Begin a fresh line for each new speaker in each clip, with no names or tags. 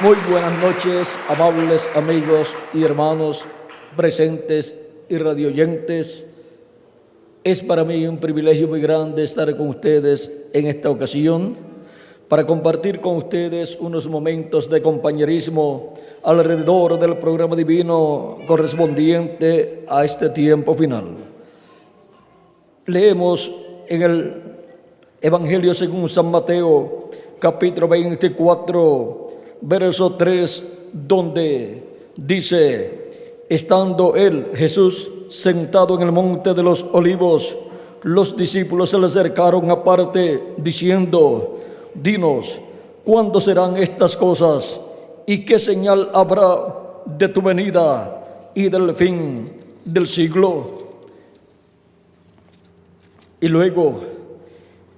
Muy buenas noches, amables amigos y hermanos presentes y radioyentes. Es para mí un privilegio muy grande estar con ustedes en esta ocasión para compartir con ustedes unos momentos de compañerismo alrededor del programa divino correspondiente a este tiempo final. Leemos en el Evangelio según San Mateo, capítulo 24, verso 3, donde dice: estando él, Jesús, sentado en el monte de los olivos, los discípulos se le acercaron aparte, diciendo: dinos, ¿cuándo serán estas cosas? ¿Y qué señal habrá de tu venida y del fin del siglo? Y luego,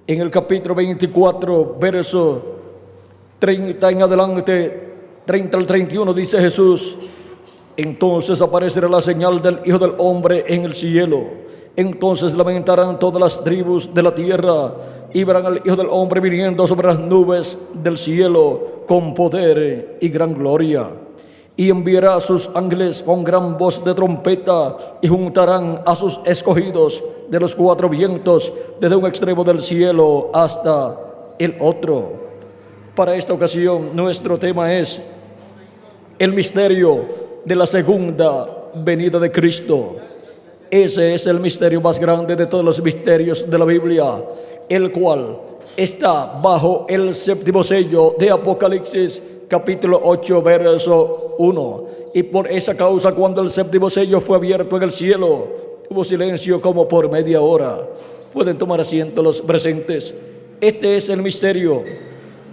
en el capítulo 24, verso 30 en adelante, 30 al 31, dice Jesús: entonces aparecerá la señal del Hijo del Hombre en el cielo. Entonces lamentarán todas las tribus de la tierra y verán al Hijo del Hombre viniendo sobre las nubes del cielo con poder y gran gloria. Y enviará a sus ángeles con gran voz de trompeta y juntarán a sus escogidos de los cuatro vientos, desde un extremo del cielo hasta el otro. Para esta ocasión, nuestro tema es el misterio de la segunda venida de Cristo. Ese es el misterio más grande de todos los misterios de la Biblia, el cual está bajo el séptimo sello de Apocalipsis, capítulo 8, verso 1. Y por esa causa, cuando el séptimo sello fue abierto en el cielo, hubo silencio como por media hora. Pueden tomar asiento los presentes. Este es el misterio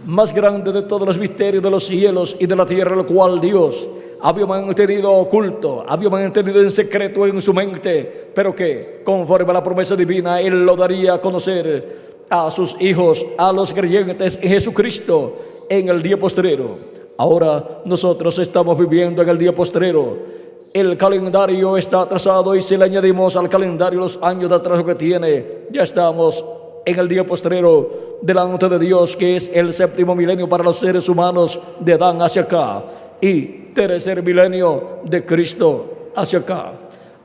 más grande de todos los misterios de los cielos y de la tierra, el cual Dios había mantenido oculto, había mantenido en secreto en su mente, pero que conforme a la promesa divina Él lo daría a conocer a sus hijos, a los creyentes en Jesucristo en el día postrero. Ahora nosotros estamos viviendo en el día postrero. El calendario está atrasado y si le añadimos al calendario los años de atraso que tiene, ya estamos en el día postrero delante de Dios, que es el séptimo milenio para los seres humanos de Adán hacia acá y tercer milenio de Cristo hacia acá.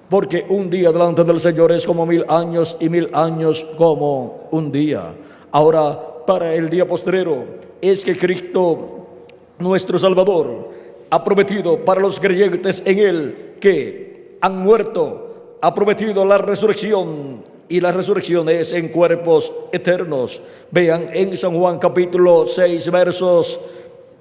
Porque un día delante del Señor es como 1000 años y 1000 años como un día. Ahora, para el día postrero es que Cristo, nuestro Salvador, ha prometido para los creyentes en Él que han muerto, ha prometido la resurrección. Y la resurrección es en cuerpos eternos. Vean en San Juan capítulo 6, versos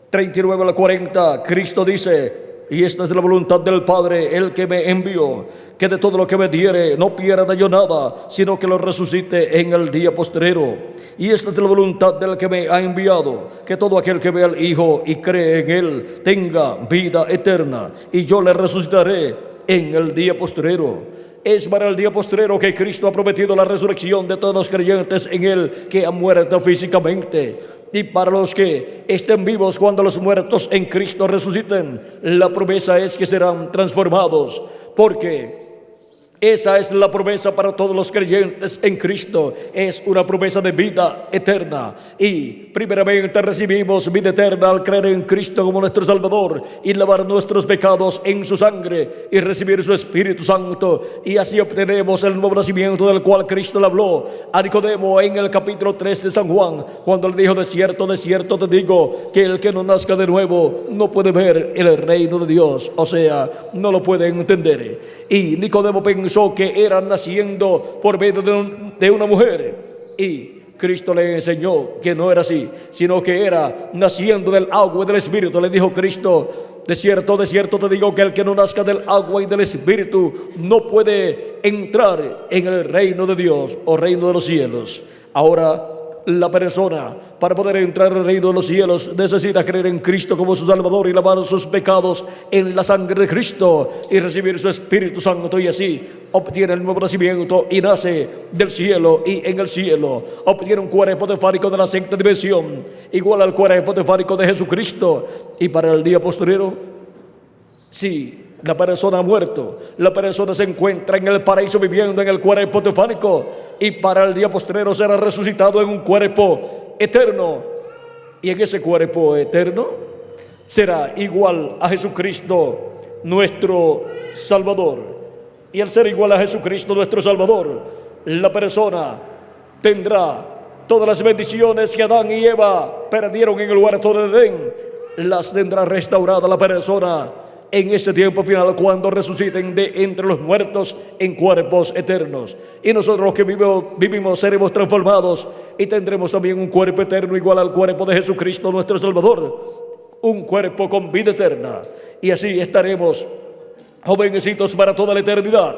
39 al 40, Cristo dice: y esta es la voluntad del Padre, el que me envió, que de todo lo que me diere no pierda yo nada, sino que lo resucite en el día postrero. Y esta es la voluntad del que me ha enviado, que todo aquel que ve al Hijo y cree en Él tenga vida eterna, y yo le resucitaré en el día postrero. Es para el día postrero que Cristo ha prometido la resurrección de todos los creyentes en Él que han muerto físicamente. Y para los que estén vivos cuando los muertos en Cristo resuciten, la promesa es que serán transformados, porque esa es la promesa para todos los creyentes en Cristo. Es una promesa de vida eterna. Y primeramente recibimos vida eterna al creer en Cristo como nuestro Salvador y lavar nuestros pecados en su sangre y recibir su Espíritu Santo. Y así obtenemos el nuevo nacimiento del cual Cristo le habló a Nicodemo en el capítulo 3 de San Juan, cuando le dijo: de cierto te digo, que el que no nazca de nuevo no puede ver el reino de Dios. O sea, no lo puede entender. Y Nicodemo pensó que era naciendo por medio de una mujer, y Cristo le enseñó que no era así, sino que era naciendo del agua y del Espíritu. Le dijo Cristo: de cierto te digo, que el que no nazca del agua y del Espíritu no puede entrar en el reino de Dios o reino de los cielos. Ahora, la persona, para poder entrar al reino de los cielos, necesita creer en Cristo como su Salvador y lavar sus pecados en la sangre de Cristo y recibir su Espíritu Santo, y así obtiene el nuevo nacimiento y nace del cielo, y en el cielo obtiene un cuerpo teofánico de la sexta dimensión, igual al cuerpo teofánico de Jesucristo. Y para el día postrero, sí, la persona ha muerto, la persona se encuentra en el paraíso viviendo en el cuerpo teofánico, y para el día postrero será resucitado en un cuerpo eterno. Y en ese cuerpo eterno será igual a Jesucristo nuestro Salvador. Y al ser igual a Jesucristo nuestro Salvador, la persona tendrá todas las bendiciones que Adán y Eva perdieron en el huerto de Edén. Las tendrá restaurada la persona en este tiempo final, cuando resuciten de entre los muertos en cuerpos eternos. Y nosotros los que vivimos seremos transformados y tendremos también un cuerpo eterno igual al cuerpo de Jesucristo nuestro Salvador, un cuerpo con vida eterna. Y así estaremos jovencitos para toda la eternidad,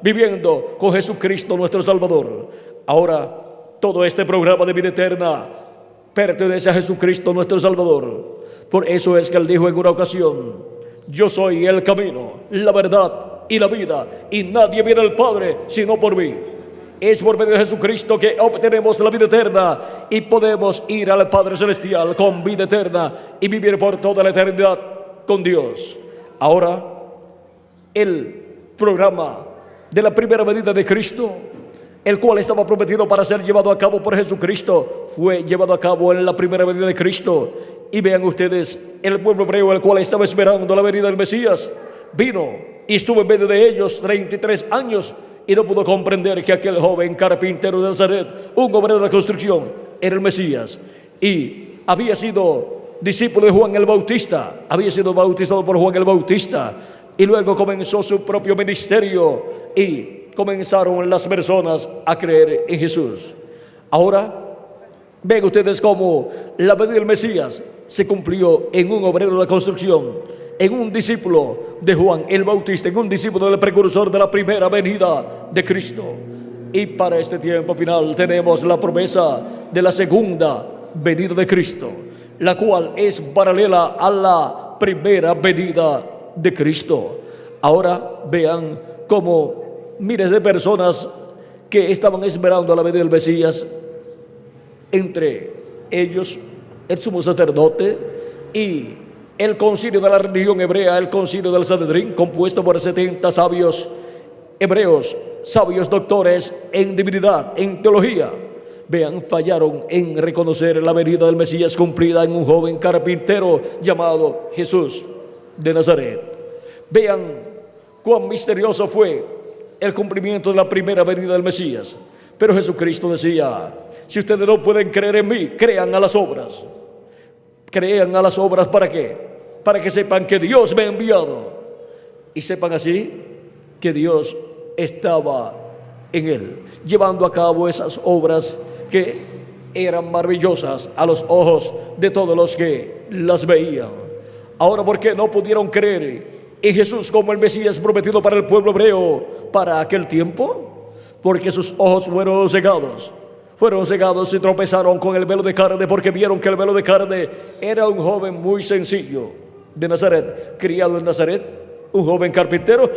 viviendo con Jesucristo nuestro Salvador. Ahora, todo este programa de vida eterna pertenece a Jesucristo nuestro Salvador. Por eso es que Él dijo en una ocasión: yo soy el camino, la verdad y la vida, y nadie viene al Padre sino por mí. Es por medio de Jesucristo que obtenemos la vida eterna y podemos ir al Padre Celestial con vida eterna y vivir por toda la eternidad con Dios. Ahora, el programa de la primera venida de Cristo, el cual estaba prometido para ser llevado a cabo por Jesucristo, fue llevado a cabo en la primera venida de Cristo. Y vean ustedes, el pueblo hebreo, el cual estaba esperando la venida del Mesías, vino y estuvo en medio de ellos 33 años y no pudo comprender que aquel joven carpintero de Nazaret, un obrero de construcción, era el Mesías. Y había sido discípulo de Juan el Bautista, había sido bautizado por Juan el Bautista, y luego comenzó su propio ministerio y comenzaron las personas a creer en Jesús. Ahora, ven ustedes cómo la venida del Mesías se cumplió en un obrero de construcción, en un discípulo de Juan el Bautista, en un discípulo del precursor de la primera venida de Cristo. Y para este tiempo final tenemos la promesa de la segunda venida de Cristo, la cual es paralela a la primera venida de Cristo. Ahora vean cómo miles de personas que estaban esperando la venida del Mesías, entre ellos el sumo sacerdote y el concilio de la religión hebrea, el concilio del Sanedrín, compuesto por 70 sabios hebreos, sabios doctores en divinidad, en teología. Vean, fallaron en reconocer la venida del Mesías cumplida en un joven carpintero llamado Jesús de Nazaret. Vean cuán misterioso fue el cumplimiento de la primera venida del Mesías. Pero Jesucristo decía: si ustedes no pueden creer en mí, crean a las obras. Crean a las obras, ¿para qué? Para que sepan que Dios me ha enviado y sepan así que Dios estaba en él, llevando a cabo esas obras que eran maravillosas a los ojos de todos los que las veían. Ahora, ¿por qué no pudieron creer en Jesús como el Mesías prometido para el pueblo hebreo para aquel tiempo? Porque sus ojos fueron cegados y tropezaron con el velo de carne, porque vieron que el velo de carne era un joven muy sencillo de Nazaret, criado en Nazaret, un joven carpintero.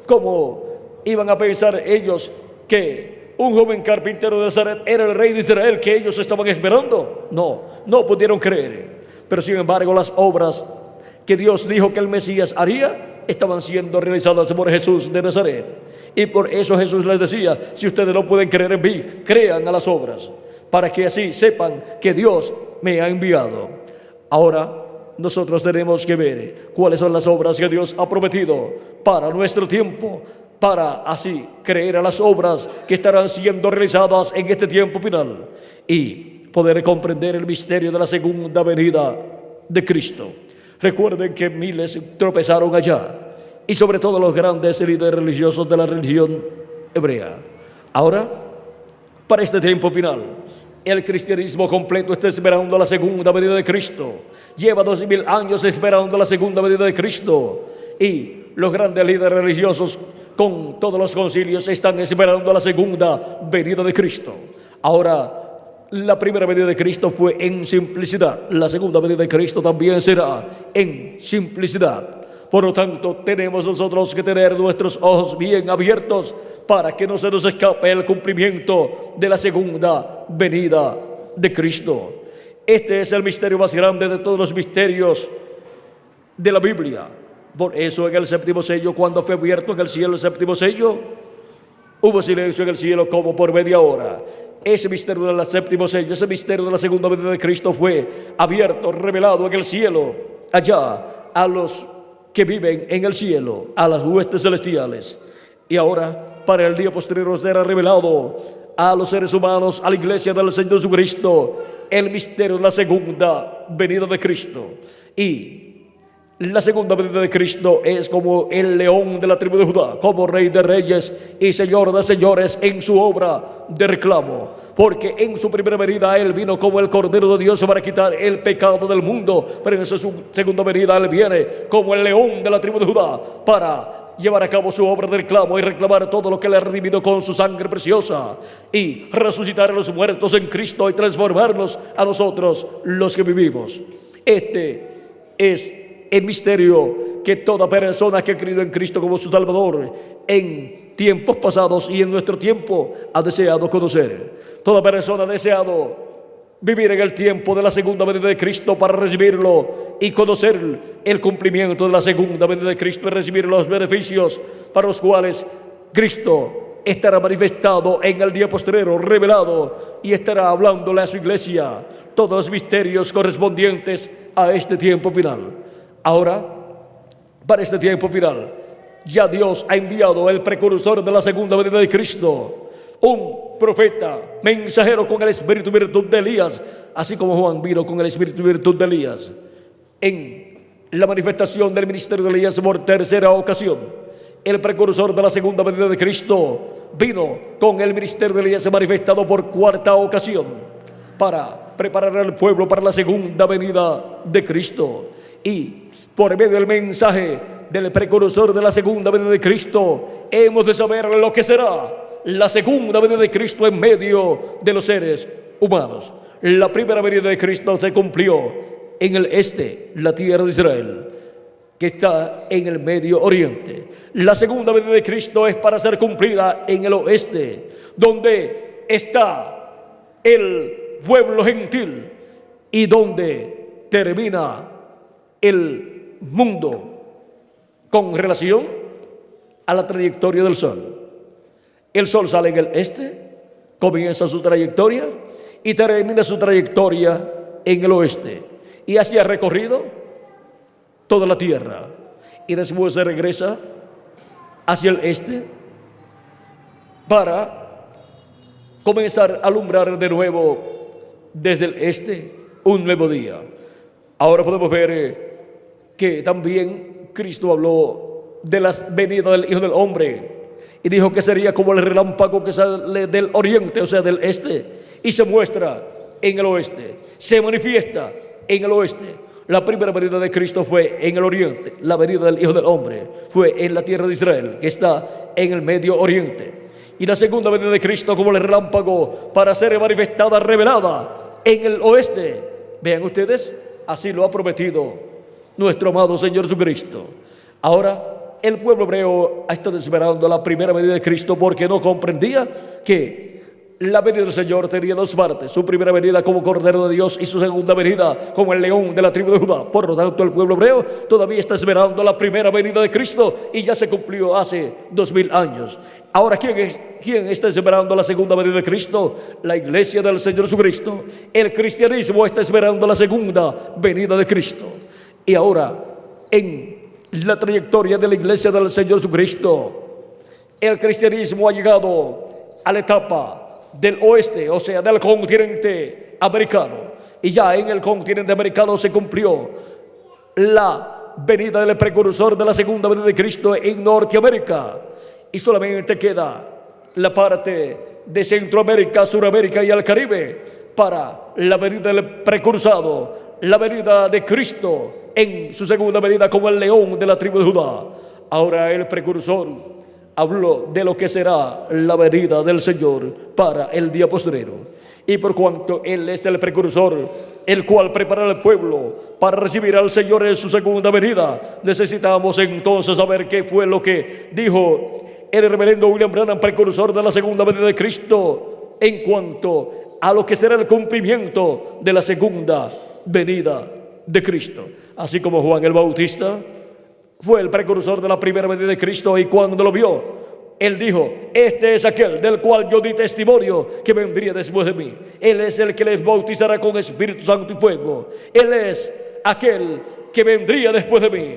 ¿Cómo iban a pensar ellos que un joven carpintero de Nazaret era el rey de Israel que ellos estaban esperando? No pudieron creer. Pero sin embargo, las obras que Dios dijo que el Mesías haría estaban siendo realizadas por Jesús de Nazaret. Y por eso Jesús les decía: si ustedes no pueden creer en mí, crean a las obras, para que así sepan que Dios me ha enviado. Ahora nosotros tenemos que ver cuáles son las obras que Dios ha prometido para nuestro tiempo, para así creer a las obras que estarán siendo realizadas en este tiempo final y poder comprender el misterio de la segunda venida de Cristo. Recuerden que miles tropezaron allá, y sobre todo los grandes líderes religiosos de la religión hebrea. Ahora, para este tiempo final, el cristianismo completo está esperando la segunda venida de Cristo. Lleva 2000 años esperando la segunda venida de Cristo. Y los grandes líderes religiosos, con todos los concilios, están esperando la segunda venida de Cristo. Ahora, la primera venida de Cristo fue en simplicidad. La segunda venida de Cristo también será en simplicidad. Por lo tanto, tenemos nosotros que tener nuestros ojos bien abiertos para que no se nos escape el cumplimiento de la segunda venida de Cristo. Este es el misterio más grande de todos los misterios de la Biblia. Por eso en el séptimo sello, cuando fue abierto en el cielo el séptimo sello, hubo silencio en el cielo como por media hora. Ese misterio del séptimo sello, ese misterio de la segunda venida de Cristo fue abierto, revelado en el cielo allá a los que viven en el cielo, a las huestes celestiales. Y ahora, para el día posterior, será revelado a los seres humanos, a la iglesia del Señor Jesucristo, el misterio de la segunda venida de Cristo. Y la segunda venida de Cristo es como el león de la tribu de Judá, como rey de reyes y señor de señores en su obra de reclamo. Porque en su primera venida Él vino como el Cordero de Dios para quitar el pecado del mundo. Pero en su segunda venida Él viene como el león de la tribu de Judá para llevar a cabo su obra de reclamo y reclamar todo lo que le ha redimido con su sangre preciosa. Y resucitar a los muertos en Cristo y transformarnos a nosotros los que vivimos. Este es el misterio que toda persona que ha creído en Cristo como su Salvador en tiempos pasados y en nuestro tiempo ha deseado conocer. Toda persona ha deseado vivir en el tiempo de la segunda venida de Cristo para recibirlo y conocer el cumplimiento de la segunda venida de Cristo y recibir los beneficios para los cuales Cristo estará manifestado en el día postrero, revelado, y estará hablándole a su iglesia todos los misterios correspondientes a este tiempo final. Ahora, para este tiempo final, ya Dios ha enviado el precursor de la segunda venida de Cristo, un profeta, mensajero con el espíritu y virtud de Elías, así como Juan vino con el espíritu y virtud de Elías. En la manifestación del ministerio de Elías por tercera ocasión, el precursor de la segunda venida de Cristo vino con el ministerio de Elías manifestado por cuarta ocasión para preparar al pueblo para la segunda venida de Cristo. Y por medio del mensaje del precursor de la segunda venida de Cristo, hemos de saber lo que será la segunda venida de Cristo en medio de los seres humanos. La primera venida de Cristo se cumplió en el este, la tierra de Israel, que está en el Medio Oriente. La segunda venida de Cristo es para ser cumplida en el oeste, donde está el pueblo gentil y donde termina el mundo con relación a la trayectoria del sol. El sol sale en el este, comienza su trayectoria y termina su trayectoria en el oeste. Y así ha recorrido toda la tierra. Y después se regresa hacia el este para comenzar a alumbrar de nuevo desde el este un nuevo día. Ahora podemos ver que también Cristo habló de la venida del Hijo del Hombre y dijo que sería como el relámpago que sale del oriente, o sea, del este, y se muestra en el oeste, se manifiesta en el oeste. La primera venida de Cristo fue en el oriente, la venida del Hijo del Hombre fue en la tierra de Israel, que está en el Medio Oriente. Y la segunda venida de Cristo como el relámpago para ser manifestada, revelada en el oeste. Vean ustedes, así lo ha prometido nuestro amado Señor Jesucristo. Ahora, el pueblo hebreo ha estado esperando la primera venida de Cristo porque no comprendía que la venida del Señor tenía dos partes: su primera venida como Cordero de Dios y su segunda venida como el león de la tribu de Judá. Por lo tanto, el pueblo hebreo todavía está esperando la primera venida de Cristo y ya se cumplió hace 2000 años. Ahora, ¿quién está esperando la segunda venida de Cristo? La iglesia del Señor Jesucristo. El cristianismo está esperando la segunda venida de Cristo. Y ahora, en la trayectoria de la iglesia del Señor Jesucristo, el cristianismo ha llegado a la etapa del oeste, o sea, del continente americano. Y ya en el continente americano se cumplió la venida del precursor de la segunda venida de Cristo en Norteamérica. Y solamente queda la parte de Centroamérica, Suramérica y el Caribe para la venida del precursado, la venida de Cristo en su segunda venida como el león de la tribu de Judá. Ahora el precursor habló de lo que será la venida del Señor para el día postrero. Y por cuanto Él es el precursor, el cual prepara al pueblo para recibir al Señor en su segunda venida, necesitamos entonces saber qué fue lo que dijo el reverendo William Branham, precursor de la segunda venida de Cristo, en cuanto a lo que será el cumplimiento de la segunda venida de Cristo. Así como Juan el Bautista fue el precursor de la primera venida de Cristo, y cuando lo vio, él dijo: este es aquel del cual yo di testimonio que vendría después de mí. Él es el que les bautizará con Espíritu Santo y fuego. Él es aquel que vendría después de mí.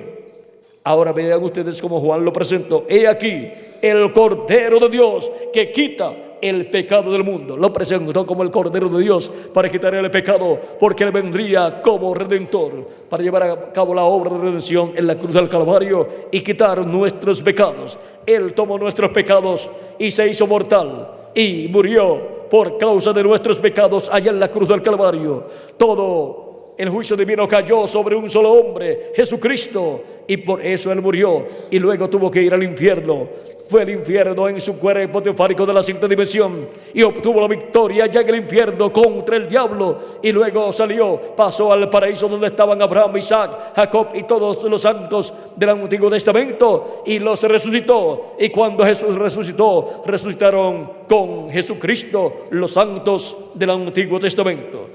Ahora vean ustedes cómo Juan lo presentó. He aquí el Cordero de Dios que quita el pecado del mundo. Lo presentó como el Cordero de Dios para quitar el pecado, porque Él vendría como Redentor para llevar a cabo la obra de redención en la cruz del Calvario y quitar nuestros pecados. Él tomó nuestros pecados y se hizo mortal y murió por causa de nuestros pecados allá en la cruz del Calvario. Todo el juicio divino cayó sobre un solo hombre, Jesucristo, y por eso Él murió y luego tuvo que ir al infierno. Fue al infierno en su cuerpo teofánico de la sexta dimensión y obtuvo la victoria allá en el infierno contra el diablo, y luego salió, pasó al paraíso donde estaban Abraham, Isaac, Jacob y todos los santos del Antiguo Testamento, y los resucitó. Y cuando Jesús resucitó, resucitaron con Jesucristo los santos del Antiguo Testamento.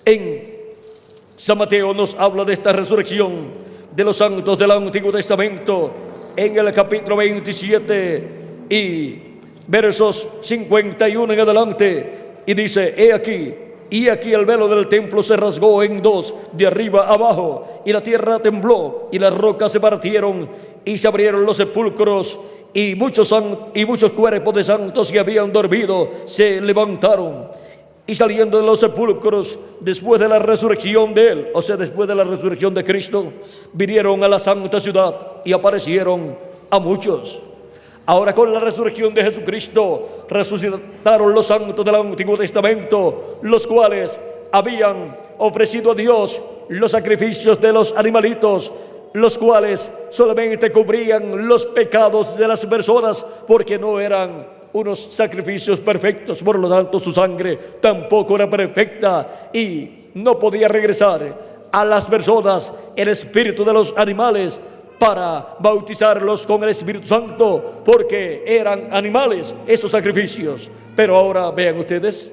En San Mateo nos habla de esta resurrección de los santos del Antiguo Testamento en el capítulo 27 y versos 51 en adelante, y dice: he aquí, y aquí el velo del templo se rasgó en dos, de arriba abajo, y la tierra tembló, y las rocas se partieron, y se abrieron los sepulcros, y muchos cuerpos de santos que habían dormido se levantaron. Y saliendo de los sepulcros, después de la resurrección de Él, o sea, después de la resurrección de Cristo, vinieron a la santa ciudad y aparecieron a muchos. Ahora, con la resurrección de Jesucristo, resucitaron los santos del Antiguo Testamento, los cuales habían ofrecido a Dios los sacrificios de los animalitos, los cuales solamente cubrían los pecados de las personas, porque no eran unos sacrificios perfectos. Por lo tanto, su sangre tampoco era perfecta y no podía regresar a las personas el espíritu de los animales para bautizarlos con el Espíritu Santo, porque eran animales esos sacrificios. Pero ahora vean ustedes,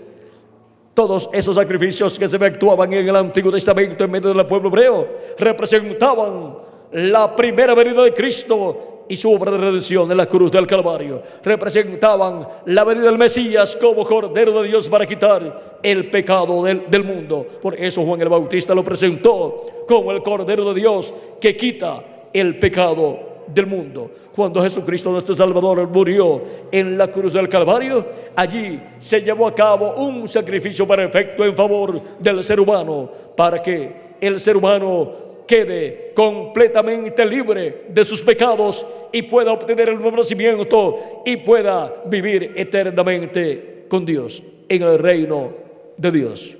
todos esos sacrificios que se efectuaban en el Antiguo Testamento en medio del pueblo hebreo representaban la primera venida de Cristo y su obra de redención en la cruz del Calvario. Representaban la venida del Mesías como Cordero de Dios para quitar el pecado del mundo. Por eso Juan el Bautista lo presentó como el Cordero de Dios que quita el pecado del mundo. Cuando Jesucristo nuestro Salvador murió en la cruz del Calvario, allí se llevó a cabo un sacrificio perfecto en favor del ser humano, para que el ser humano quede completamente libre de sus pecados y pueda obtener el nuevo nacimiento y pueda vivir eternamente con Dios en el reino de Dios.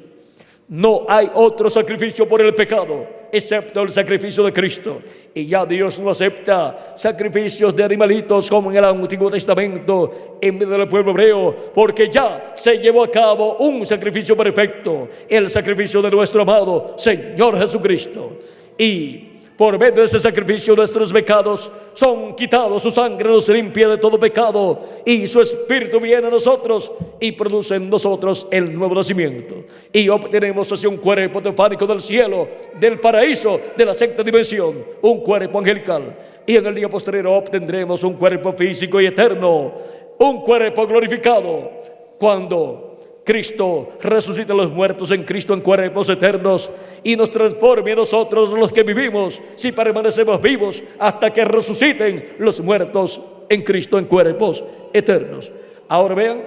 No hay otro sacrificio por el pecado excepto el sacrificio de Cristo, y ya Dios no acepta sacrificios de animalitos como en el Antiguo Testamento en medio del pueblo hebreo, porque ya se llevó a cabo un sacrificio perfecto, el sacrificio de nuestro amado Señor Jesucristo. Y por medio de ese sacrificio nuestros pecados son quitados, su sangre nos limpia de todo pecado y su Espíritu viene a nosotros y produce en nosotros el nuevo nacimiento. Y obtenemos así un cuerpo teofánico del cielo, del paraíso, de la sexta dimensión, un cuerpo angelical. Y en el día posterior obtendremos un cuerpo físico y eterno, un cuerpo glorificado, cuando Cristo resucita a los muertos en Cristo en cuerpos eternos y nos transforme a nosotros los que vivimos, si permanecemos vivos, hasta que resuciten los muertos en Cristo en cuerpos eternos. Ahora vean,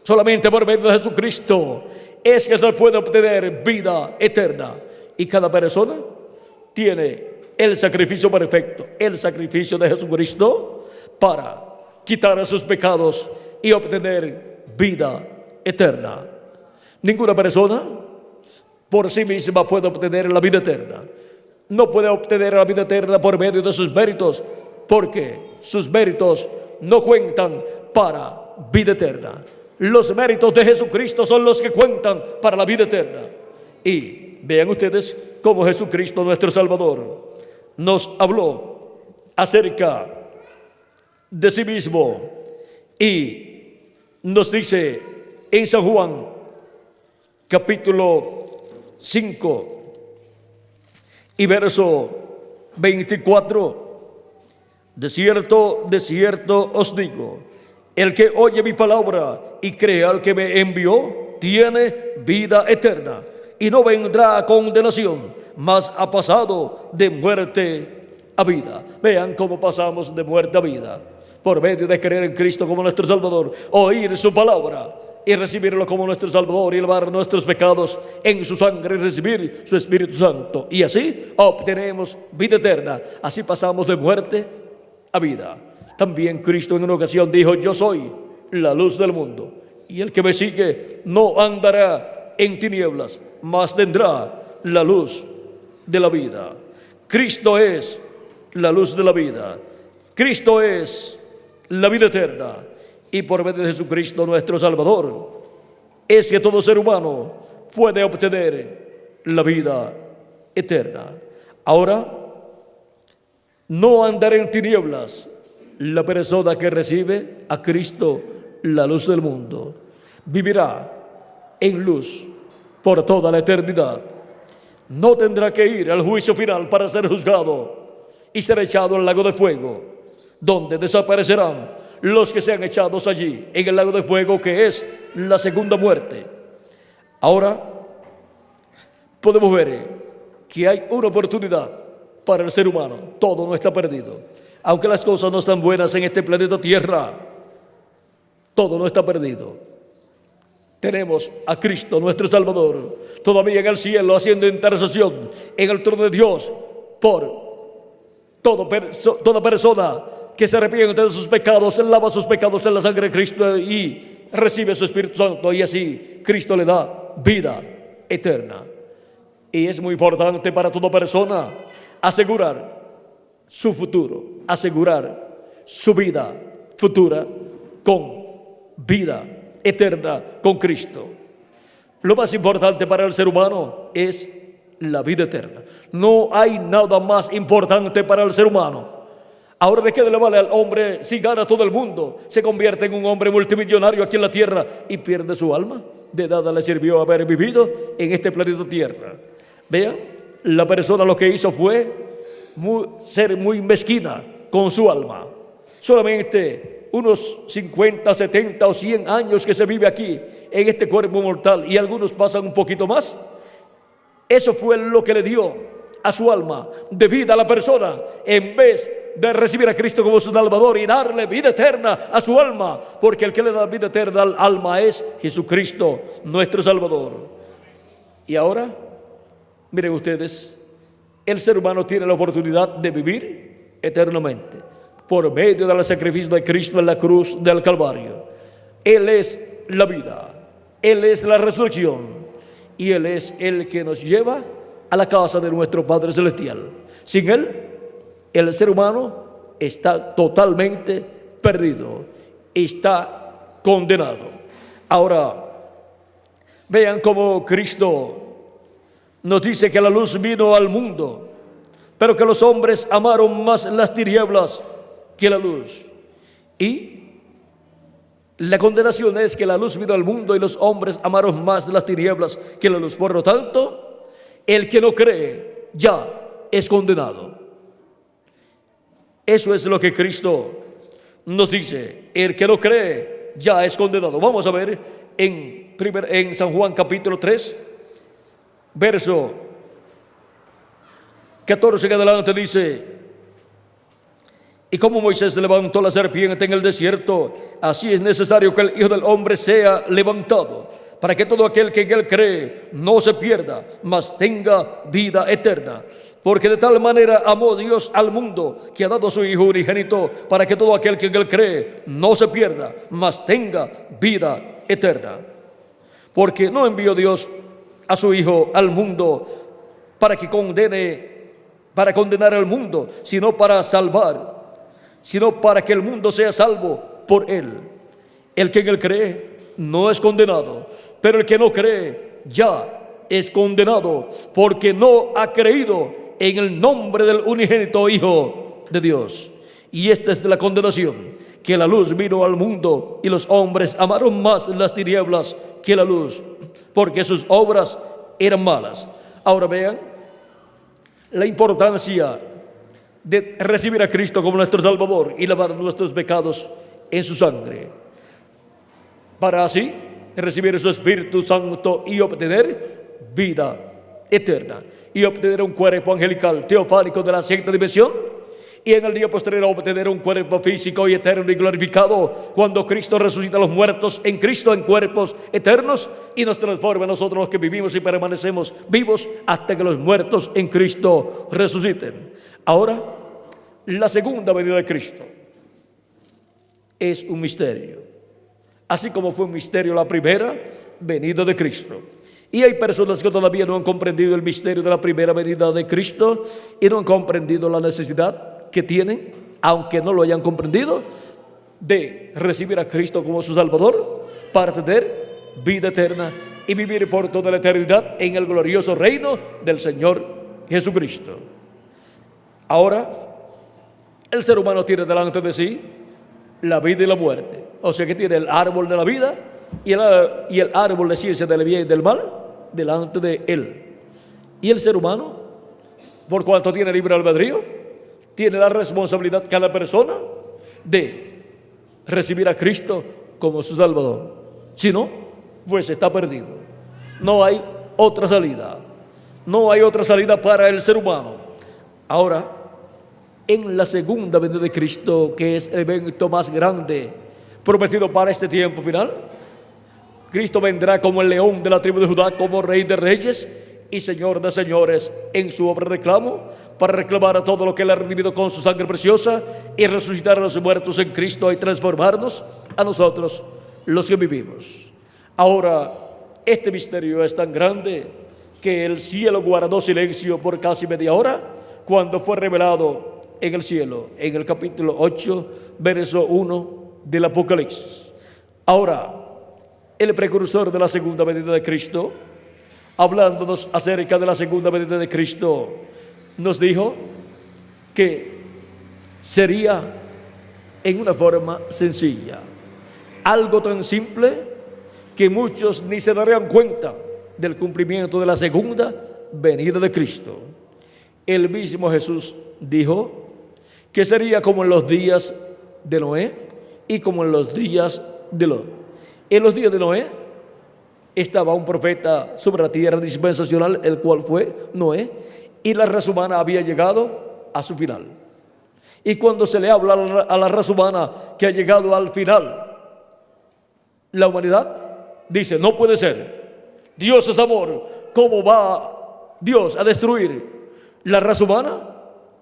solamente por medio de Jesucristo es que se puede obtener vida eterna, y cada persona tiene el sacrificio perfecto, el sacrificio de Jesucristo para quitar sus pecados y obtener vida eterna. Ninguna persona por sí misma puede obtener la vida eterna. No puede obtener la vida eterna por medio de sus méritos, porque sus méritos no cuentan para vida eterna. Los méritos de Jesucristo son los que cuentan para la vida eterna. Y vean ustedes cómo Jesucristo nuestro Salvador nos habló acerca de sí mismo y nos dice en San Juan, capítulo 5 y verso 24, de cierto os digo, el que oye mi palabra y crea al que me envió, tiene vida eterna, y no vendrá a condenación, mas ha pasado de muerte a vida. Vean cómo pasamos de muerte a vida, por medio de creer en Cristo como nuestro Salvador, oír su palabra y recibirlo como nuestro Salvador y lavar nuestros pecados en su sangre y recibir su Espíritu Santo. Y así obtenemos vida eterna. Así pasamos de muerte a vida. También Cristo en una ocasión dijo: yo soy la luz del mundo, y el que me sigue no andará en tinieblas, mas tendrá la luz de la vida. Cristo es la luz de la vida. Cristo es la vida eterna. Y por medio de Jesucristo nuestro Salvador es que todo ser humano puede obtener la vida eterna. Ahora, no andará en tinieblas la persona que recibe a Cristo, la luz del mundo. Vivirá en luz por toda la eternidad. No tendrá que ir al juicio final para ser juzgado y ser echado al lago de fuego, donde desaparecerán los que sean echados allí, en el lago de fuego, que es la segunda muerte. Ahora podemos ver que hay una oportunidad para el ser humano. Todo no está perdido. Aunque las cosas no están buenas en este planeta Tierra, todo no está perdido. Tenemos a Cristo, nuestro Salvador, todavía en el cielo, haciendo intercesión en el trono de Dios por toda persona que se arrepiente de sus pecados, lava sus pecados en la sangre de Cristo y recibe su Espíritu Santo, y así Cristo le da vida eterna. Y es muy importante para toda persona asegurar su futuro, asegurar su vida futura con vida eterna con Cristo. Lo más importante para el ser humano es la vida eterna. No hay nada más importante para el ser humano. Ahora, ¿de qué le vale al hombre si gana todo el mundo, se convierte en un hombre multimillonario aquí en la tierra y pierde su alma? De nada le sirvió haber vivido en este planeta Tierra. Vean, la persona lo que hizo fue ser muy mezquina con su alma. Solamente unos 50, 70 o 100 años que se vive aquí en este cuerpo mortal, y algunos pasan un poquito más. Eso fue lo que le dio a su alma de vida a la persona, en vez de recibir a Cristo como su Salvador y darle vida eterna a su alma, porque el que le da vida eterna al alma es Jesucristo, nuestro Salvador. Y ahora, miren ustedes, el ser humano tiene la oportunidad de vivir eternamente por medio del sacrificio de Cristo en la cruz del Calvario. Él es la vida, Él es la resurrección, y Él es el que nos lleva a la casa de nuestro Padre Celestial. Sin Él, el ser humano está totalmente perdido, está condenado. Ahora, vean cómo Cristo nos dice que la luz vino al mundo, pero que los hombres amaron más las tinieblas que la luz. Y la condenación es que la luz vino al mundo y los hombres amaron más las tinieblas que la luz. Por lo tanto, el que no cree ya es condenado. Eso es lo que Cristo nos dice. El que no cree ya es condenado. Vamos a ver en San Juan capítulo 3, verso 14 en adelante, dice: y como Moisés levantó la serpiente en el desierto, así es necesario que el Hijo del Hombre sea levantado, para que todo aquel que en él cree no se pierda, mas tenga vida eterna. Porque de tal manera amó Dios al mundo, que ha dado a su Hijo unigénito, para que todo aquel que en él cree no se pierda, mas tenga vida eterna. Porque no envió Dios a su Hijo al mundo para condenar al mundo, sino para que el mundo sea salvo por él. El que en él cree no es condenado, pero el que no cree ya es condenado, porque no ha creído en el nombre del unigénito Hijo de Dios. Y esta es la condenación, que la luz vino al mundo y los hombres amaron más las tinieblas que la luz, porque sus obras eran malas. Ahora vean la importancia de recibir a Cristo como nuestro Salvador y lavar nuestros pecados en su sangre, para así recibir su Espíritu Santo y obtener vida eterna y obtener un cuerpo angelical teofánico de la sexta dimensión, y en el día posterior obtener un cuerpo físico y eterno y glorificado cuando Cristo resucita a los muertos en Cristo en cuerpos eternos y nos transforma a nosotros los que vivimos y permanecemos vivos hasta que los muertos en Cristo resuciten. Ahora, la segunda venida de Cristo es un misterio, así como fue un misterio la primera venida de Cristo. Y hay personas que todavía no han comprendido el misterio de la primera venida de Cristo y no han comprendido la necesidad que tienen, aunque no lo hayan comprendido, de recibir a Cristo como su Salvador para tener vida eterna y vivir por toda la eternidad en el glorioso reino del Señor Jesucristo. Ahora, el ser humano tiene delante de sí la vida y la muerte, o sea que tiene el árbol de la vida y el árbol de ciencia del bien y del mal delante de él. Y el ser humano, por cuanto tiene libre albedrío, tiene la responsabilidad cada persona de recibir a Cristo como su Salvador. Si no, pues está perdido. No hay otra salida. No hay otra salida para el ser humano. Ahora, en la segunda venida de Cristo, que es el evento más grande prometido para este tiempo final, Cristo vendrá como el león de la tribu de Judá, como Rey de reyes y Señor de señores en su obra de reclamo, para reclamar a todo lo que Él ha redimido con su sangre preciosa y resucitar a los muertos en Cristo y transformarnos a nosotros los que vivimos. Ahora, este misterio es tan grande que el cielo guardó silencio por casi media hora cuando fue revelado en el cielo, en el capítulo 8, verso 1 del Apocalipsis. Ahora, el precursor de la segunda venida de Cristo, hablándonos acerca de la segunda venida de Cristo, nos dijo que sería en una forma sencilla, algo tan simple que muchos ni se darían cuenta del cumplimiento de la segunda venida de Cristo. El mismo Jesús dijo que sería como en los días de Noé y como en los días de Lot. En los días de Noé estaba un profeta sobre la tierra dispensacional, el cual fue Noé, y la raza humana había llegado a su final. Y cuando se le habla a la raza humana que ha llegado al final, la humanidad dice: no puede ser, Dios es amor, ¿cómo va Dios a destruir la raza humana?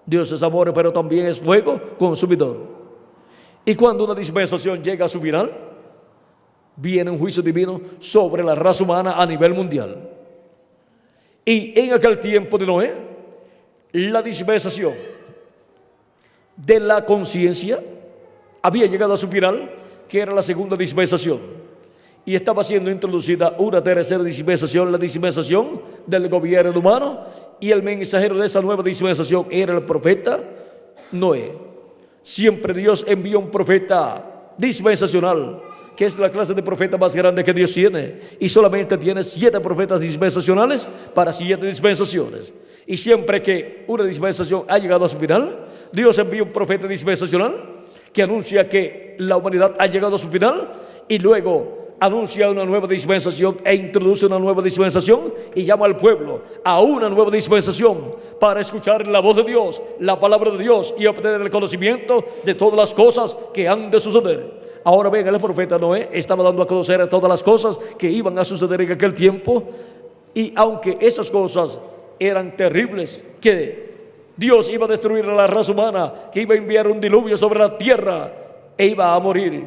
Dios es amor, pero también es fuego consumidor. Y cuando una dispensación llega a su final, viene un juicio divino sobre la raza humana a nivel mundial. Y en aquel tiempo de Noé, la dispensación de la conciencia había llegado a su final, que era la segunda dispensación, y estaba siendo introducida una tercera dispensación, la dispensación del gobierno humano, y el mensajero de esa nueva dispensación era el profeta Noé. Siempre Dios envió un profeta dispensacional, que es la clase de profeta más grande que Dios tiene, y solamente tiene 7 profetas dispensacionales para 7 dispensaciones. Y siempre que una dispensación ha llegado a su final, Dios envía un profeta dispensacional que anuncia que la humanidad ha llegado a su final, y luego anuncia una nueva dispensación e introduce una nueva dispensación y llama al pueblo a una nueva dispensación para escuchar la voz de Dios, la palabra de Dios, y obtener el conocimiento de todas las cosas que han de suceder. Ahora ven, el profeta Noé estaba dando a conocer todas las cosas que iban a suceder en aquel tiempo, y aunque esas cosas eran terribles, que Dios iba a destruir a la raza humana, que iba a enviar un diluvio sobre la tierra e iba a morir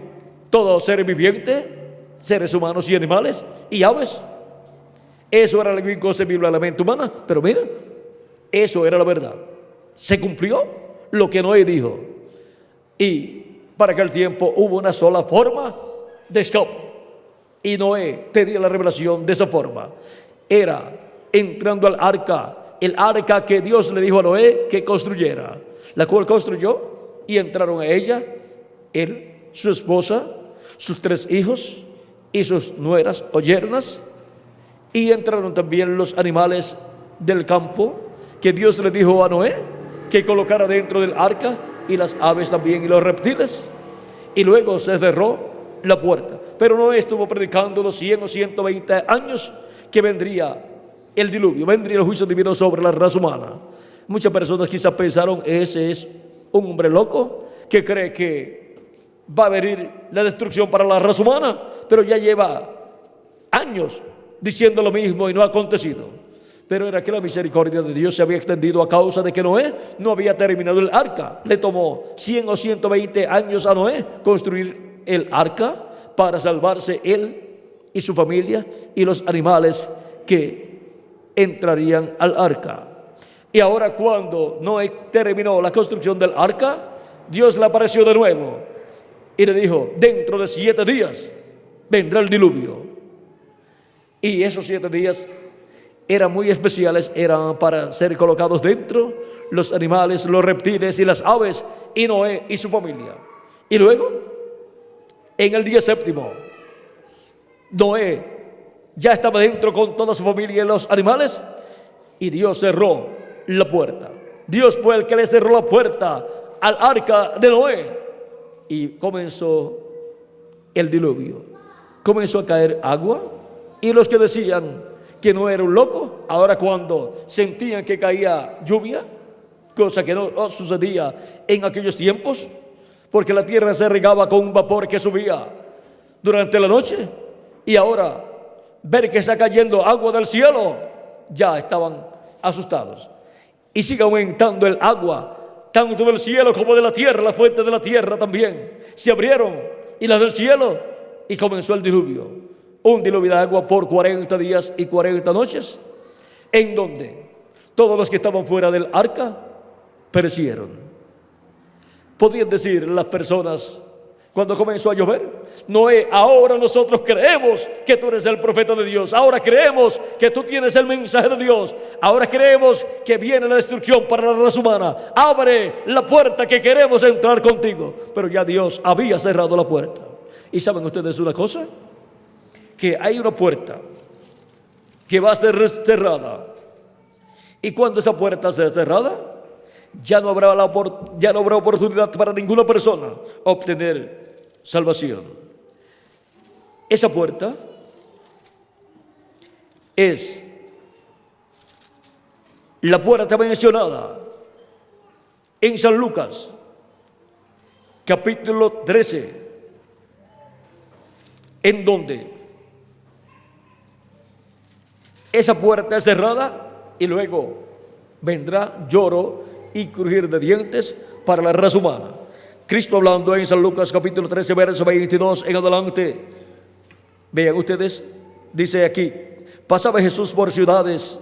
todo ser viviente, seres humanos y animales y aves. Eso era algo inconcebible a la mente humana, pero mira, eso era la verdad. Se cumplió lo que Noé dijo, y para aquel tiempo hubo una sola forma de escape, y Noé tenía la revelación de esa forma. Era entrando al arca, el arca que Dios le dijo a Noé que construyera, la cual construyó, y entraron a ella él, su esposa, sus 3 hijos y sus nueras o yernas, y entraron también los animales del campo que Dios le dijo a Noé que colocara dentro del arca, y las aves también y los reptiles, y luego se cerró la puerta. Pero Noé estuvo predicando los 100 o 120 años que vendría el diluvio, vendría el juicio divino sobre la raza humana. Muchas personas quizás pensaron, ese es un hombre loco que cree que va a venir la destrucción para la raza humana, pero ya lleva años diciendo lo mismo y no ha acontecido. Pero era que la misericordia de Dios se había extendido a causa de que Noé no había terminado el arca. Le tomó 100 o 120 años a Noé construir el arca para salvarse él y su familia y los animales que entrarían al arca. Y ahora, cuando Noé terminó la construcción del arca, Dios le apareció de nuevo y le dijo: dentro de 7 días vendrá el diluvio. Y esos 7 días eran muy especiales, eran para ser colocados dentro los animales, los reptiles y las aves, y Noé y su familia. Y luego, en el día séptimo, Noé ya estaba dentro con toda su familia y los animales, y Dios cerró la puerta. Dios fue el que le cerró la puerta al arca de Noé, y comenzó el diluvio. Comenzó a caer agua, y los que decían que no era un loco, ahora cuando sentían que caía lluvia, cosa que no sucedía en aquellos tiempos, porque la tierra se regaba con un vapor que subía durante la noche, y ahora ver que está cayendo agua del cielo, ya estaban asustados. Y sigue aumentando el agua, tanto del cielo como de la tierra. Las fuentes de la tierra también se abrieron, y las del cielo, y comenzó el diluvio. Un diluvio de agua por 40 días y 40 noches, en donde todos los que estaban fuera del arca perecieron. Podían decir las personas cuando comenzó a llover: Noé, ahora nosotros creemos que tú eres el profeta de Dios, ahora creemos que tú tienes el mensaje de Dios, ahora creemos que viene la destrucción para la raza humana, abre la puerta que queremos entrar contigo. Pero ya Dios había cerrado la puerta. ¿Y saben ustedes una cosa? Que hay una puerta que va a ser cerrada, y cuando esa puerta sea cerrada, ya no habrá oportunidad para ninguna persona obtener salvación. Esa puerta es la puerta mencionada en San Lucas, capítulo 13, en donde esa puerta es cerrada, y luego vendrá lloro y crujir de dientes para la raza humana. Cristo hablando en San Lucas capítulo 13, verso 22 en adelante. Vean ustedes, dice aquí: pasaba Jesús por ciudades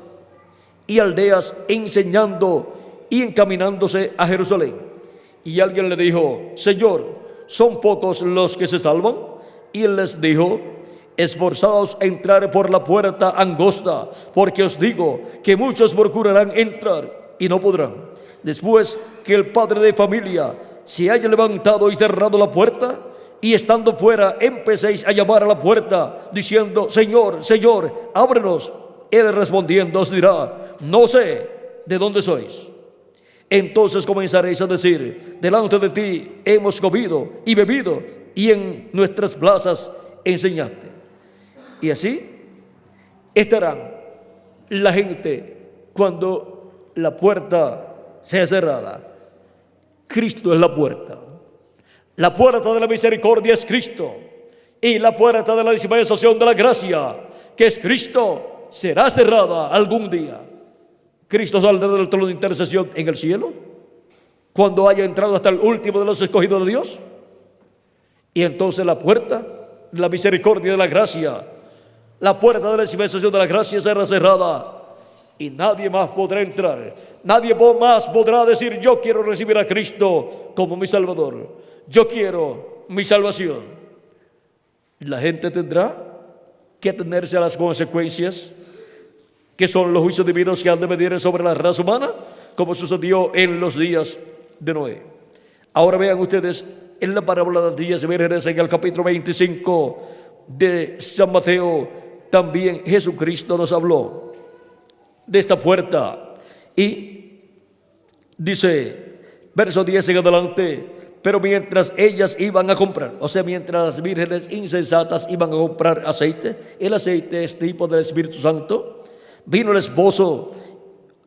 y aldeas enseñando y encaminándose a Jerusalén. Y alguien le dijo: Señor, ¿son pocos los que se salvan? Y él les dijo: esforzaos a entrar por la puerta angosta, porque os digo que muchos procurarán entrar y no podrán. Después que el padre de familia se haya levantado y cerrado la puerta, y estando fuera empecéis a llamar a la puerta, diciendo: Señor, Señor, ábrenos. Él respondiendo os dirá: no sé de dónde sois. Entonces comenzaréis a decir: delante de ti hemos comido y bebido, y en nuestras plazas enseñaste. Y así estarán la gente cuando la puerta sea cerrada. Cristo es la puerta. La puerta de la misericordia es Cristo, y la puerta de la dispensación de la gracia, que es Cristo, será cerrada algún día. Cristo saldrá del trono de intercesión en el cielo cuando haya entrado hasta el último de los escogidos de Dios, y entonces la puerta de la misericordia y de la gracia, la puerta de la dispensación de la gracia, será cerrada, y nadie más podrá entrar. Nadie más podrá decir: yo quiero recibir a Cristo como mi Salvador, yo quiero mi salvación. La gente tendrá que atenerse a las consecuencias, que son los juicios divinos que han de venir sobre la raza humana, como sucedió en los días de Noé. Ahora vean ustedes en la parábola de las 10 vírgenes, en el capítulo 25 de San Mateo, también Jesucristo nos habló de esta puerta, y dice, verso 10 en adelante: pero mientras ellas iban a comprar, o sea, mientras las vírgenes insensatas iban a comprar aceite, el aceite es tipo del Espíritu Santo, Vino el esposo,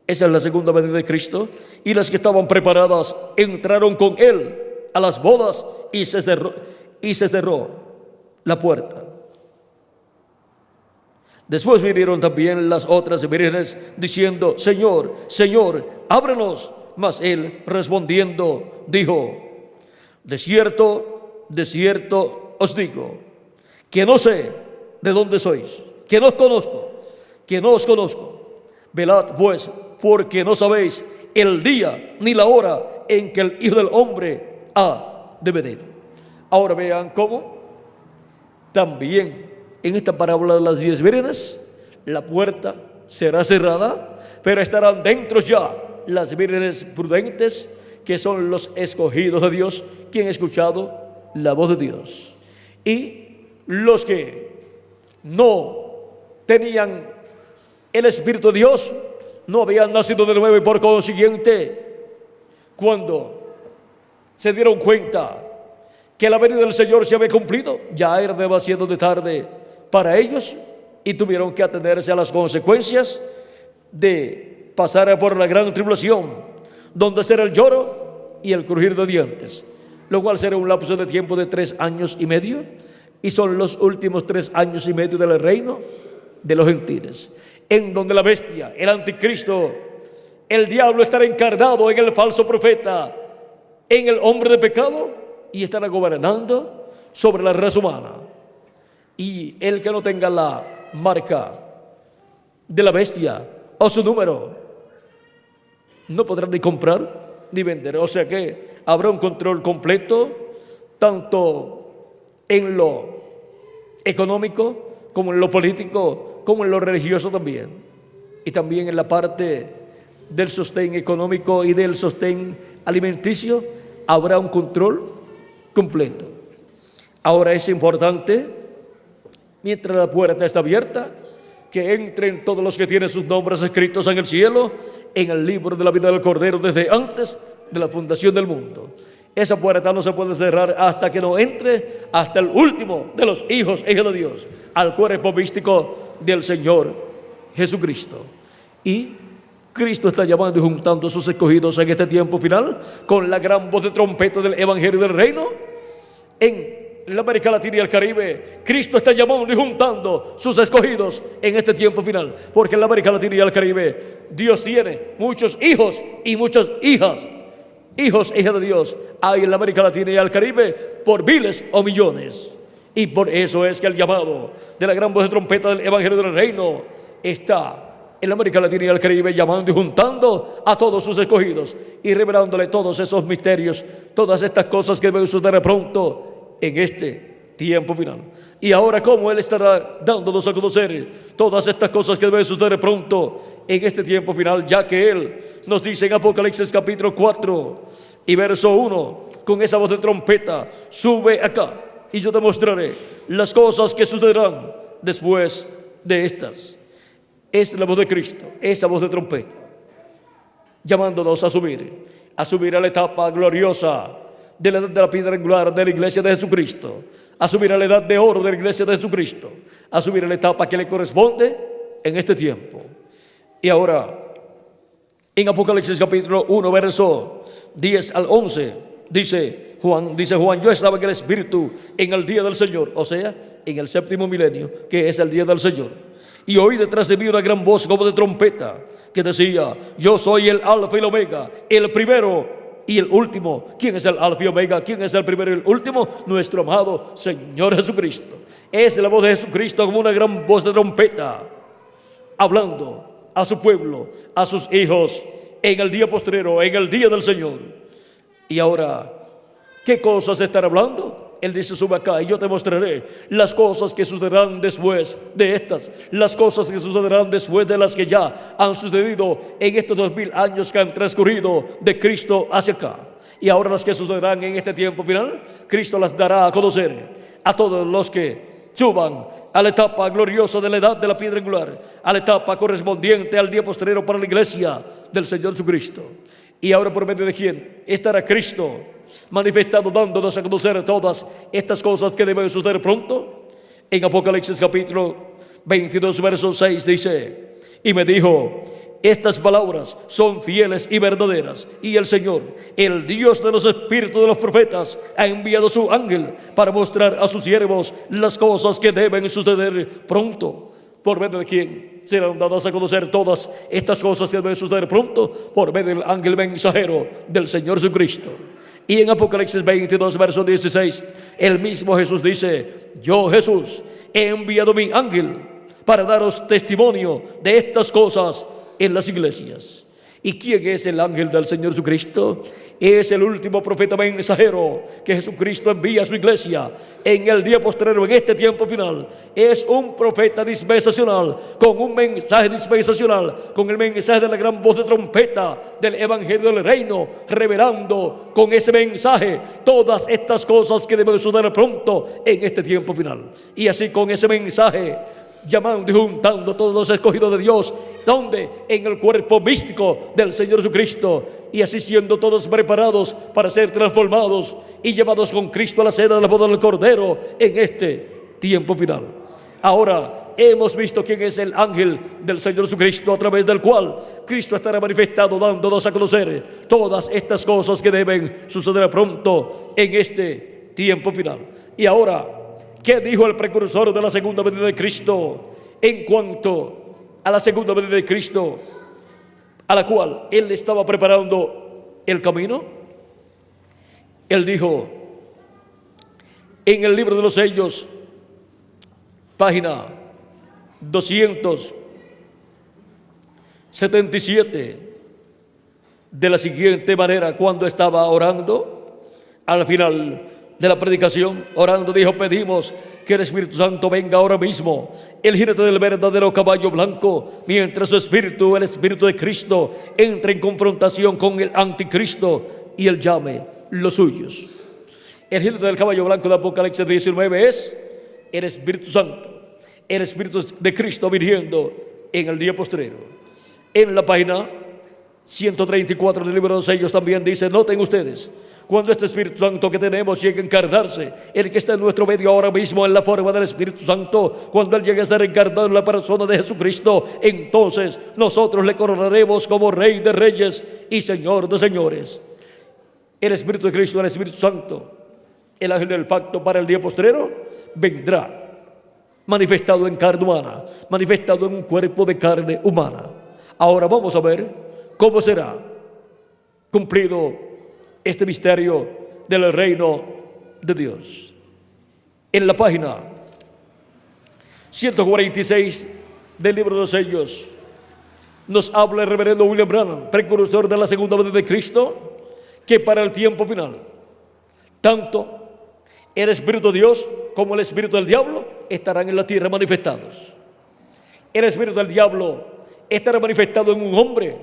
esa es la segunda venida de Cristo, y las que estaban preparadas entraron con él a las bodas y se cerró la puerta. Después vinieron también las otras vírgenes diciendo: Señor, Señor, ábrenos. Mas él respondiendo dijo: de cierto, os digo, que no sé de dónde sois, que no os conozco. Velad pues, porque no sabéis el día ni la hora en que el Hijo del Hombre ha de venir. Ahora vean cómo también en esta parábola de las 10 vírgenes, la puerta será cerrada, pero estarán dentro ya las vírgenes prudentes, que son los escogidos de Dios, quien ha escuchado la voz de Dios. Y los que no tenían el Espíritu de Dios, no habían nacido de nuevo, y por consiguiente, cuando se dieron cuenta que la venida del Señor se había cumplido, ya era demasiado de tarde para ellos, y tuvieron que atenerse a las consecuencias de pasar por la gran tribulación, donde será el lloro y el crujir de dientes, lo cual será un lapso de tiempo de 3 años y medio, y son los últimos 3 años y medio del reino de los gentiles, en donde la bestia, el anticristo, el diablo estará encarnado en el falso profeta, en el hombre de pecado, y estará gobernando sobre la raza humana. Y el que no tenga la marca de la bestia o su número, no podrá ni comprar ni vender. O sea que habrá un control completo, tanto en lo económico, como en lo político, como en lo religioso también. Y también en la parte del sostén económico y del sostén alimenticio, habrá un control completo. Ahora es importante, mientras la puerta está abierta, que entren todos los que tienen sus nombres escritos en el cielo, en el libro de la vida del Cordero, desde antes de la fundación del mundo. Esa puerta no se puede cerrar hasta que no entre hasta el último de los hijos de Dios, al cuerpo místico del Señor Jesucristo. Y Cristo está llamando y juntando a sus escogidos en este tiempo final, con la gran voz de trompeta del Evangelio del Reino. En la América Latina y el Caribe, Cristo está llamando y juntando sus escogidos en este tiempo final, porque en la América Latina y el Caribe Dios tiene muchos hijos y muchas hijas. Hijos e hijas de Dios hay en la América Latina y el Caribe por miles o millones. Y por eso es que el llamado de la gran voz de trompeta del Evangelio del Reino está en la América Latina y el Caribe, llamando y juntando a todos sus escogidos y revelándole todos esos misterios, todas estas cosas que deben suceder pronto en este tiempo final. Y ahora, ¿cómo Él estará dándonos a conocer todas estas cosas que deben suceder pronto en este tiempo final? Ya que Él nos dice en Apocalipsis capítulo 4 y verso 1, con esa voz de trompeta: sube acá y yo te mostraré las cosas que sucederán después de estas. Es la voz de Cristo, esa voz de trompeta, llamándonos a subir a la etapa gloriosa de la edad de la piedra angular de la iglesia de Jesucristo, a subir a la edad de oro de la iglesia de Jesucristo, a subir a la etapa que le corresponde en este tiempo. Y ahora, en Apocalipsis capítulo 1, verso 10 al 11, dice Juan, yo estaba en el Espíritu en el día del Señor, o sea, en el séptimo milenio, que es el día del Señor. Y oí detrás de mí una gran voz como de trompeta, que decía: yo soy el Alfa y el Omega, el primero y el último. ¿Quién es el Alfa y Omega? ¿Quién es el primero y el último? Nuestro amado Señor Jesucristo. Es la voz de Jesucristo como una gran voz de trompeta, hablando a su pueblo, a sus hijos, en el día postrero, en el día del Señor. Y ahora, ¿qué cosas estará hablando? Él dice: sube acá y yo te mostraré las cosas que sucederán después de estas, las cosas que sucederán después de las que ya han sucedido en estos 2000 años que han transcurrido de Cristo hacia acá. Y ahora las que sucederán en este tiempo final, Cristo las dará a conocer a todos los que suban a la etapa gloriosa de la edad de la piedra angular, a la etapa correspondiente al día posterior para la iglesia del Señor Jesucristo. Y ahora, ¿por medio de quién estará Cristo manifestado, dándonos a conocer todas estas cosas que deben suceder pronto? En Apocalipsis capítulo 22 verso 6 dice: y me dijo: estas palabras son fieles y verdaderas, y el Señor, el Dios de los espíritus de los profetas, ha enviado su ángel para mostrar a sus siervos las cosas que deben suceder pronto. ¿Por medio de quién serán dadas a conocer todas estas cosas que deben suceder pronto? Por medio del ángel mensajero del Señor Jesucristo. Y en Apocalipsis 22, verso 16, el mismo Jesús dice: yo, Jesús, he enviado mi ángel para daros testimonio de estas cosas en las iglesias. ¿Y quién es el ángel del Señor Jesucristo? Es el último profeta mensajero que Jesucristo envía a su iglesia en el día postrero, en este tiempo final. Es un profeta dispensacional, con un mensaje dispensacional, con el mensaje de la gran voz de trompeta del evangelio del reino, revelando con ese mensaje todas estas cosas que deben suceder pronto en este tiempo final. Y así, con ese mensaje, llamando y juntando a todos los escogidos de Dios, donde en el cuerpo místico del Señor Jesucristo, y así siendo todos preparados para ser transformados y llevados con Cristo a la cena de la boda del Cordero en este tiempo final. Ahora hemos visto quién es el ángel del Señor Jesucristo, a través del cual Cristo estará manifestado, dándonos a conocer todas estas cosas que deben suceder pronto en este tiempo final. Y ahora, ¿qué dijo el precursor de la segunda venida de Cristo en cuanto a la segunda venida de Cristo, a la cual Él estaba preparando el camino? Él dijo en el libro de los sellos, página 277, de la siguiente manera: cuando estaba orando, al final de la predicación, orando, dijo: pedimos que el Espíritu Santo venga ahora mismo, el jinete del verdadero caballo blanco, mientras su espíritu, el Espíritu de Cristo, entre en confrontación con el anticristo y él llame los suyos. El jinete del caballo blanco de Apocalipsis 19 es el Espíritu Santo, el Espíritu de Cristo viniendo en el día postrero. En la página 134 del libro de los sellos también dice: noten ustedes, cuando este Espíritu Santo que tenemos llegue a encarnarse, el que está en nuestro medio ahora mismo en la forma del Espíritu Santo, cuando Él llegue a estar encarnado en la persona de Jesucristo, entonces nosotros le coronaremos como Rey de Reyes y Señor de Señores. El Espíritu de Cristo, el Espíritu Santo, el ángel del pacto para el día postrero, vendrá manifestado en carne humana, manifestado en un cuerpo de carne humana. Ahora vamos a ver cómo será cumplido este misterio del reino de Dios. En la página 146 del libro de los sellos nos habla el reverendo William Branham, precursor de la segunda venida de Cristo, que para el tiempo final, tanto el Espíritu de Dios como el Espíritu del diablo estarán en la tierra manifestados. El Espíritu del diablo estará manifestado en un hombre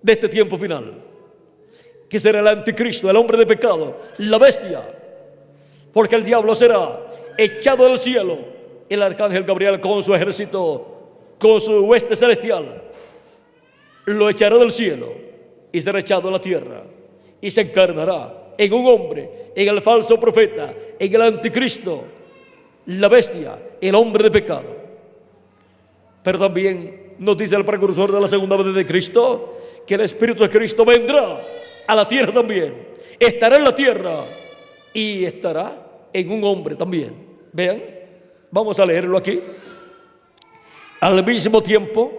de este tiempo final, que será el anticristo, el hombre de pecado, la bestia, porque el diablo será echado del cielo. El arcángel Gabriel con su ejército, con su hueste celestial, lo echará del cielo y será echado a la tierra y se encarnará en un hombre, en el falso profeta, en el anticristo, la bestia, el hombre de pecado. Pero también nos dice el precursor de la segunda venida de Cristo que el Espíritu de Cristo vendrá a la tierra también, estará en la tierra y estará en un hombre también. Vean, vamos a leerlo aquí. Al mismo tiempo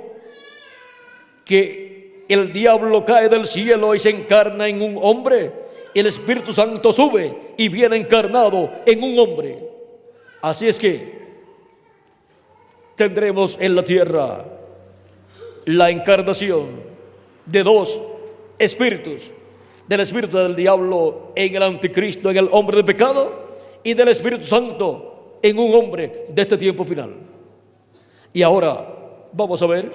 que el diablo cae del cielo y se encarna en un hombre, el Espíritu Santo sube y viene encarnado en un hombre. Así es que tendremos en la tierra la encarnación de dos espíritus: del espíritu del diablo en el anticristo, en el hombre de pecado, y del Espíritu Santo en un hombre de este tiempo final. Y ahora vamos a ver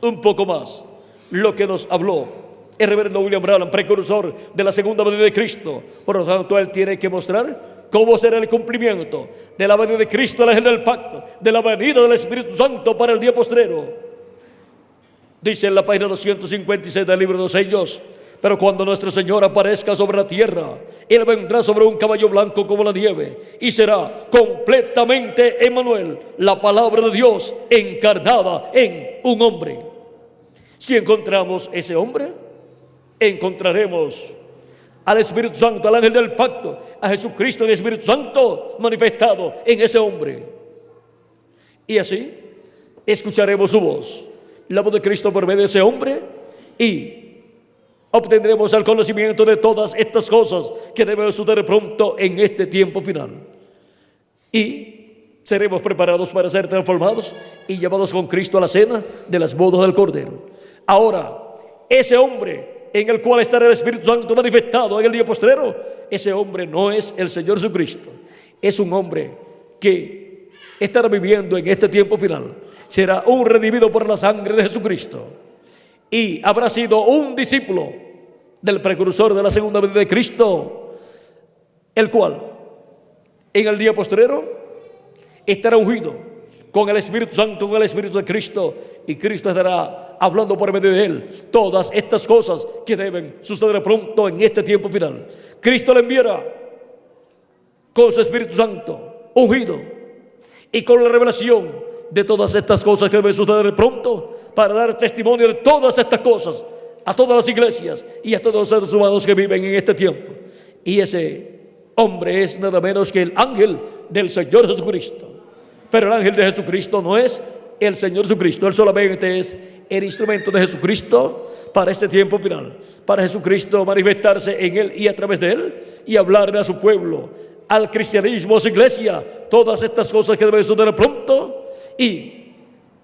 un poco más lo que nos habló el reverendo William Branham, precursor de la segunda venida de Cristo. Por lo tanto, él tiene que mostrar cómo será el cumplimiento de la venida de Cristo, el ángel del pacto, de la venida del Espíritu Santo para el día postrero. Dice en la página 256 del libro de los sellos: pero cuando nuestro Señor aparezca sobre la tierra, Él vendrá sobre un caballo blanco como la nieve, y será completamente Emmanuel, la palabra de Dios encarnada en un hombre. Si encontramos ese hombre, encontraremos al Espíritu Santo, al ángel del pacto, a Jesucristo, el Espíritu Santo manifestado en ese hombre. Y así escucharemos su voz, la voz de Cristo por medio de ese hombre, y obtendremos el conocimiento de todas estas cosas que deben suceder pronto en este tiempo final. Y seremos preparados para ser transformados y llevados con Cristo a la cena de las bodas del Cordero. Ahora, ese hombre en el cual estará el Espíritu Santo manifestado en el día postrero, ese hombre no es el Señor Jesucristo. Es un hombre que estará viviendo en este tiempo final. Será un redimido por la sangre de Jesucristo, y habrá sido un discípulo del precursor de la segunda venida de Cristo, el cual en el día postrero estará ungido con el Espíritu Santo, con el Espíritu de Cristo, y Cristo estará hablando por medio de él todas estas cosas que deben suceder pronto en este tiempo final. Cristo le enviará con su Espíritu Santo ungido y con la revelación de todas estas cosas que deben suceder pronto, para dar testimonio de todas estas cosas a todas las iglesias y a todos los seres humanos que viven en este tiempo. Y ese hombre es nada menos que el ángel del Señor Jesucristo. Pero el ángel de Jesucristo no es el Señor Jesucristo. Él solamente es el instrumento de Jesucristo para este tiempo final, para Jesucristo manifestarse en él y a través de él, y hablarle a su pueblo, al cristianismo, a su iglesia, todas estas cosas que deben suceder pronto, y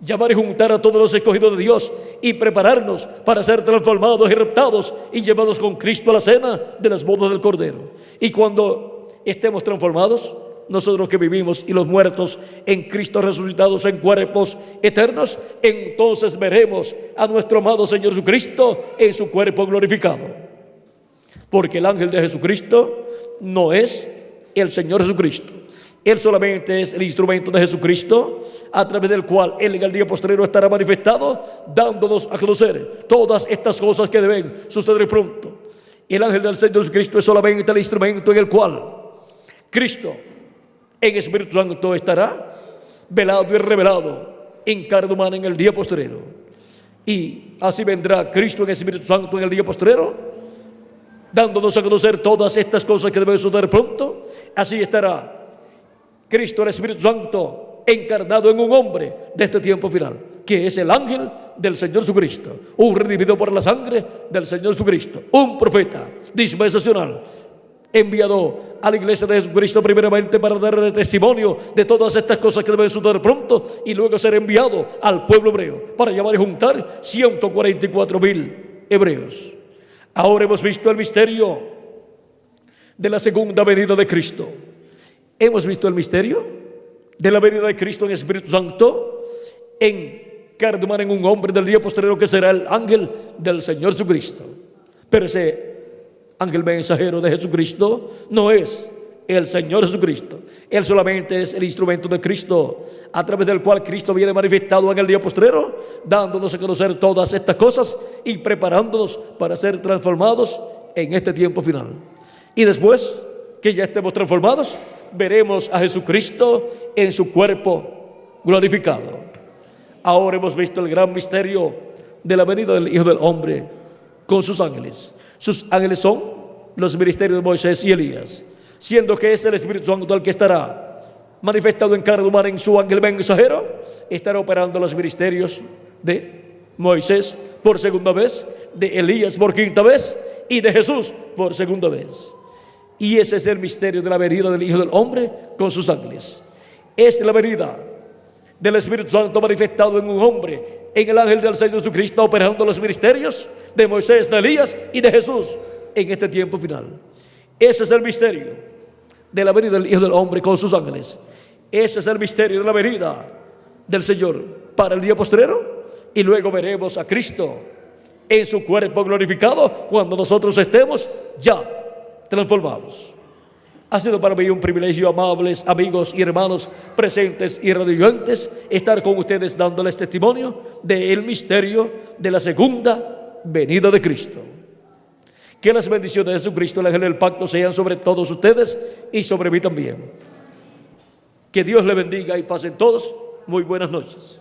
llamar y juntar a todos los escogidos de Dios y prepararnos para ser transformados y raptados y llevados con Cristo a la cena de las bodas del Cordero. Y cuando estemos transformados, nosotros que vivimos y los muertos en Cristo resucitados en cuerpos eternos, entonces veremos a nuestro amado Señor Jesucristo en su cuerpo glorificado. Porque el ángel de Jesucristo no es el Señor Jesucristo. Él solamente es el instrumento de Jesucristo, a través del cual él en el día postrero estará manifestado, dándonos a conocer todas estas cosas que deben suceder pronto. El ángel del Señor Jesucristo es solamente el instrumento en el cual Cristo en Espíritu Santo estará velado y revelado en carne humana en el día postrero. Y así vendrá Cristo en Espíritu Santo en el día postrero, dándonos a conocer todas estas cosas que deben suceder pronto. Así estará Cristo, el Espíritu Santo, encarnado en un hombre de este tiempo final, que es el ángel del Señor Jesucristo, un redimido por la sangre del Señor Jesucristo, un profeta dispensacional, enviado a la iglesia de Jesucristo primeramente para darle testimonio de todas estas cosas que deben suceder pronto, y luego ser enviado al pueblo hebreo para llamar y juntar 144,000 hebreos. Ahora hemos visto el misterio de la segunda venida de Cristo. Hemos visto el misterio de la venida de Cristo en Espíritu Santo en carne humana en un hombre del día postrero, que será el ángel del Señor Jesucristo. Pero ese ángel mensajero de Jesucristo no es el Señor Jesucristo. Él solamente es el instrumento de Cristo, a través del cual Cristo viene manifestado en el día postrero, dándonos a conocer todas estas cosas y preparándonos para ser transformados en este tiempo final. Y después que ya estemos transformados, veremos a Jesucristo en su cuerpo glorificado. Ahora hemos visto el gran misterio de la venida del Hijo del Hombre con sus ángeles. Sus ángeles son los ministerios de Moisés y Elías, siendo que es el Espíritu Santo el que estará manifestado en carne humana en su ángel mensajero, estará operando los ministerios de Moisés por segunda vez, de Elías por quinta vez y de Jesús por segunda vez. Y ese es el misterio de la venida del Hijo del Hombre con sus ángeles. Es la venida del Espíritu Santo manifestado en un hombre, en el ángel del Señor Jesucristo, operando los ministerios de Moisés, de Elías y de Jesús en este tiempo final. Ese es el misterio de la venida del Hijo del Hombre con sus ángeles. Ese es el misterio de la venida del Señor para el día postrero. Y luego veremos a Cristo en su cuerpo glorificado cuando nosotros estemos ya transformados. Ha sido para mí un privilegio, amables amigos y hermanos presentes y radioyentes, estar con ustedes dándoles testimonio del misterio de la segunda venida de Cristo. Que las bendiciones de Jesucristo, el ángel del pacto, sean sobre todos ustedes y sobre mí también. Que Dios le bendiga y pasen todos muy buenas noches.